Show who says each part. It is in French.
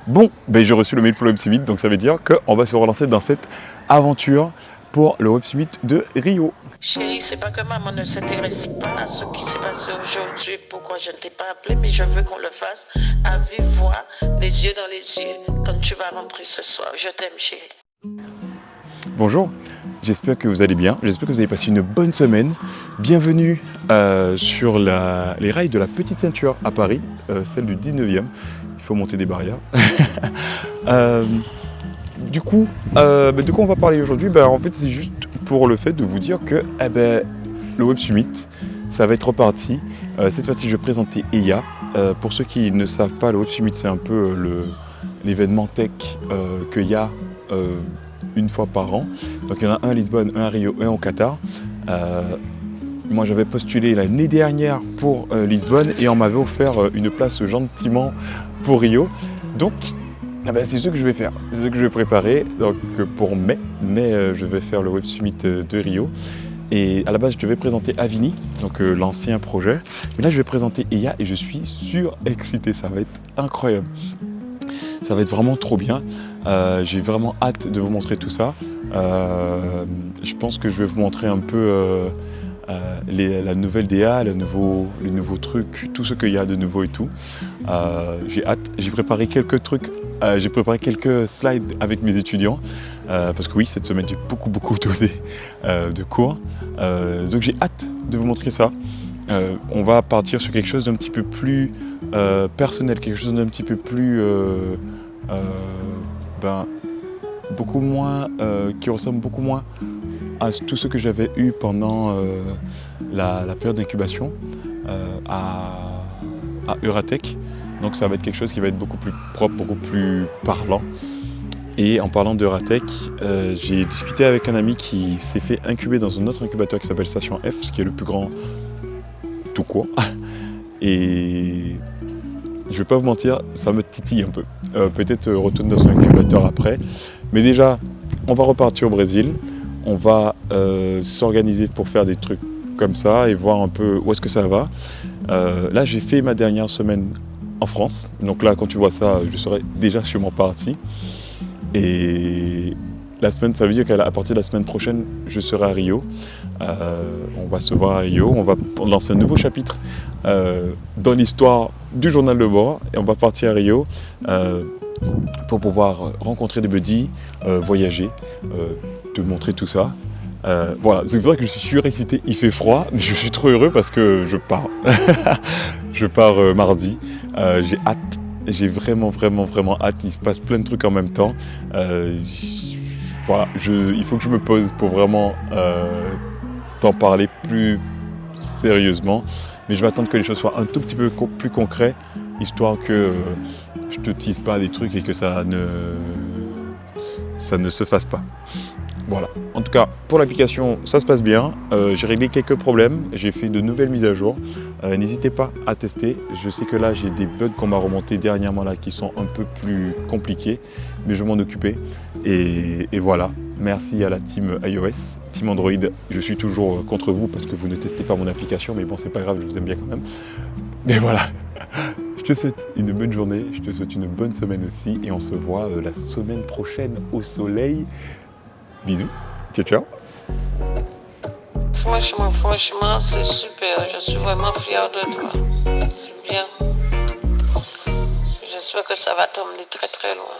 Speaker 1: Bon, j'ai reçu le mail pour le Web Summit, donc ça veut dire qu'on va se relancer dans cette aventure pour le Web Summit de Rio.
Speaker 2: Chérie, c'est pas que maman ne s'intéresse pas à ce qui s'est passé aujourd'hui, pourquoi je ne t'ai pas appelé, mais je veux qu'on le fasse à vive voix, les yeux dans les yeux, quand tu vas rentrer ce soir. Je t'aime, chérie.
Speaker 1: Bonjour, j'espère que vous allez bien, j'espère que vous avez passé une bonne semaine. Bienvenue sur les rails de la Petite Ceinture à Paris, celle du 19e. Il faut monter des barrières. Du coup, de quoi on va parler aujourd'hui? En fait, c'est juste pour le fait de vous dire que le Web Summit, ça va être reparti. Cette fois-ci, je vais présenter EIA. Pour ceux qui ne savent pas, le Web Summit, c'est un peu l'événement tech qu'il y a une fois par an. Donc il y en a un à Lisbonne, un à Rio, un au Qatar. Moi j'avais postulé l'année dernière pour Lisbonne et on m'avait offert une place gentiment pour Rio. Donc c'est ce que je vais faire, c'est ce que je vais préparer donc, pour mai. Je vais faire le Web Summit de Rio. Et à la base je devais présenter Avini, donc l'ancien projet. Mais là je vais présenter EIA et je suis surexcité, ça va être incroyable. Ça va être vraiment trop bien. J'ai vraiment hâte de vous montrer tout ça. Je pense que je vais vous montrer un peu la nouvelle DA, les nouveaux trucs, tout ce qu'il y a de nouveau et tout. J'ai hâte. J'ai préparé quelques trucs. J'ai préparé quelques slides avec mes étudiants. Parce que oui, cette semaine, j'ai beaucoup donné de cours. Donc j'ai hâte de vous montrer ça. On va partir sur quelque chose d'un petit peu plus personnel, quelque chose d'un petit peu plus beaucoup moins qui ressemble beaucoup moins à tout ce que j'avais eu pendant la période d'incubation à Euratech. Donc ça va être quelque chose qui va être beaucoup plus propre, beaucoup plus parlant. Et en parlant d'Euratech, j'ai discuté avec un ami qui s'est fait incuber dans un autre incubateur qui s'appelle Station F, ce qui est le plus grand tout court. Et je vais pas vous mentir, ça me titille un peu. Peut-être retourner dans un incubateur après. Mais déjà, on va repartir au Brésil. On va s'organiser pour faire des trucs comme ça et voir un peu où est-ce que ça va. Là, j'ai fait ma dernière semaine en France. Donc là, quand tu vois ça, je serai déjà sûrement parti. Et la semaine, ça veut dire qu'à partir de la semaine prochaine, je serai à Rio. On va se voir à Rio, on va lancer un nouveau chapitre dans l'histoire du journal de bord et on va partir à Rio pour pouvoir rencontrer des buddies, voyager, te montrer tout ça. Voilà, c'est vrai que je suis surexcité, il fait froid, mais je suis trop heureux parce que je pars. Je pars mardi, j'ai hâte. J'ai vraiment hâte, il se passe plein de trucs en même temps. Voilà, il faut que je me pose pour vraiment t'en parler plus sérieusement. Mais je vais attendre que les choses soient un tout petit peu plus concrètes, histoire que je te tease pas des trucs et que ça ne se fasse pas. Voilà. En tout cas, pour l'application, ça se passe bien. J'ai réglé quelques problèmes. J'ai fait de nouvelles mises à jour. N'hésitez pas à tester. Je sais que là, j'ai des bugs qu'on m'a remontés dernièrement là qui sont un peu plus compliqués, mais je vais m'en occuper. Et voilà. Merci à la team iOS, team Android. Je suis toujours contre vous parce que vous ne testez pas mon application, mais bon, c'est pas grave, je vous aime bien quand même. Mais voilà. Je te souhaite une bonne journée. Je te souhaite une bonne semaine aussi, et on se voit la semaine prochaine au soleil. Bisous, ciao.
Speaker 2: Franchement, c'est super. Je suis vraiment fière de toi. C'est bien. J'espère que ça va t'emmener très loin.